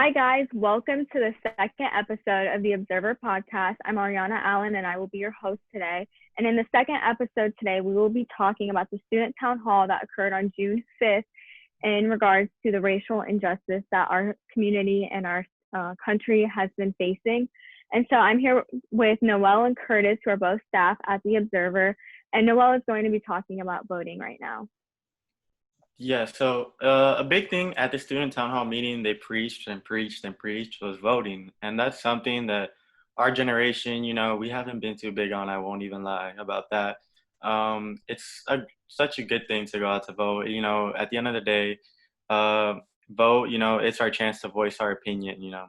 Hi, guys. Welcome to the second episode of the Observer podcast. I'm Ariana Allen, and I will be your host today. And in the second episode today, we will be talking about the student town hall that occurred on June 5th in regards to the racial injustice that our community and our country has been facing. And so I'm here with Noel and Curtis, who are both staff at the Observer. And Noel is going to be talking about voting right now. Yeah, so a big thing at the student town hall meeting, they preached and preached and preached was voting. And that's something that our generation, we haven't been too big on. I won't even lie about that. Such a good thing to go out to vote. At the end of the day, uh, vote, it's our chance to voice our opinion.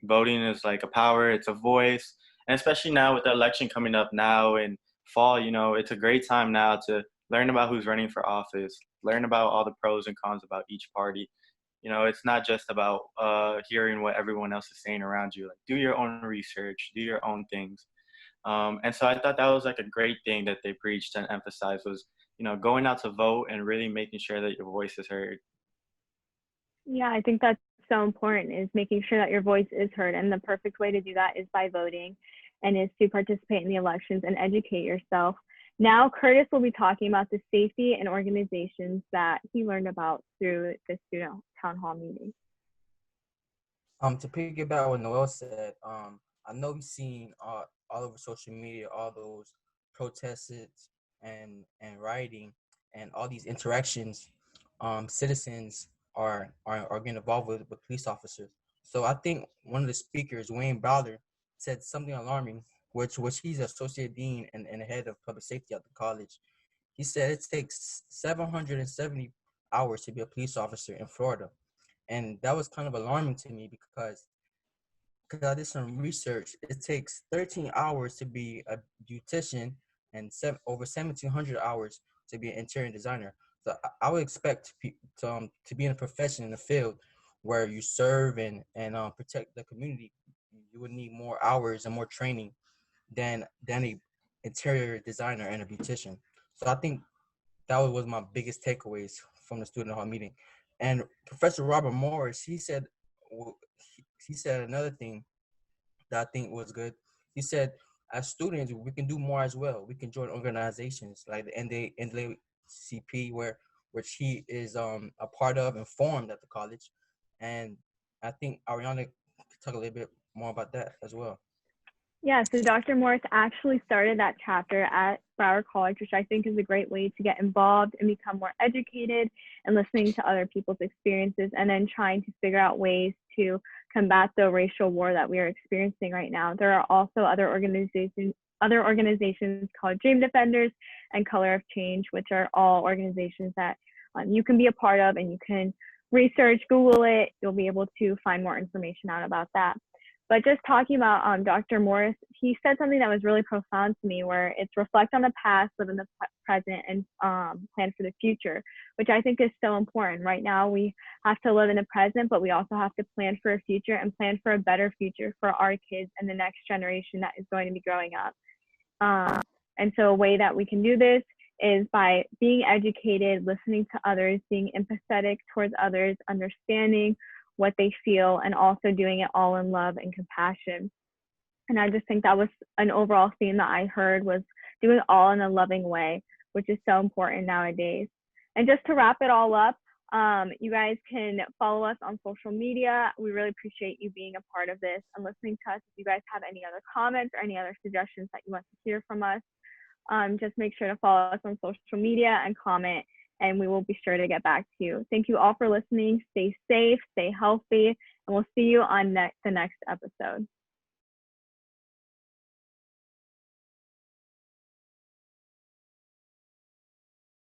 Voting is like a power, it's a voice. And especially now with the election coming up now in fall, it's a great time now to learn about who's running for office, learn about all the pros and cons about each party. It's not just about hearing what everyone else is saying around you. Like, do your own research, do your own things. And so I thought that was like a great thing that they preached and emphasized was, going out to vote and really making sure that your voice is heard. Yeah, I think that's so important, is making sure that your voice is heard. And the perfect way to do that is by voting and is to participate in the elections and educate yourself. Now, Curtis will be talking about the safety and organizations that he learned about through the student town hall meeting. To piggyback what Noel said, I know we've seen all over social media all those protests and rioting and all these interactions. Citizens are getting involved with police officers. So I think one of the speakers, Wayne Browder, said something alarming, which he's associate dean and the head of public safety at the college. He said it takes 770 hours to be a police officer in Florida. And that was kind of alarming to me because I did some research. It takes 13 hours to be a beautician and over 1,700 hours to be an interior designer. So I would expect to be in a profession in a field where you serve and protect the community. You would need more hours and more training than a interior designer and a beautician. So I think that was my biggest takeaways from the student hall meeting. And Professor Robert Morris, he said another thing that I think was good. He said, as students, we can do more as well. We can join organizations like the NAACP, which he is a part of and formed at the college. And I think Ariana could talk a little bit more about that as well. Yeah, so Dr. Morris actually started that chapter at Broward College, which I think is a great way to get involved and become more educated and listening to other people's experiences and then trying to figure out ways to combat the racial war that we are experiencing right now. There are also other organizations called Dream Defenders and Color of Change, which are all organizations that you can be a part of, and you can research, Google it. You'll be able to find more information out about that. But just talking about Dr. Morris, he said something that was really profound to me, where it's reflect on the past, live in the present, and plan for the future, which I think is so important. Right now, we have to live in the present, but we also have to plan for a future and plan for a better future for our kids and the next generation that is going to be growing up. And so a way that we can do this is by being educated, listening to others, being empathetic towards others, understanding what they feel, and also doing it all in love and compassion. And I just think that was an overall theme that I heard, was doing it all in a loving way, which is so important nowadays. And just to wrap it all up, you guys can follow us on social media. We really appreciate you being a part of this and listening to us. If you guys have any other comments or any other suggestions that you want to hear from us, just make sure to follow us on social media and comment, and we will be sure to get back to you. Thank you all for listening. Stay safe, stay healthy, and we'll see you on the next episode.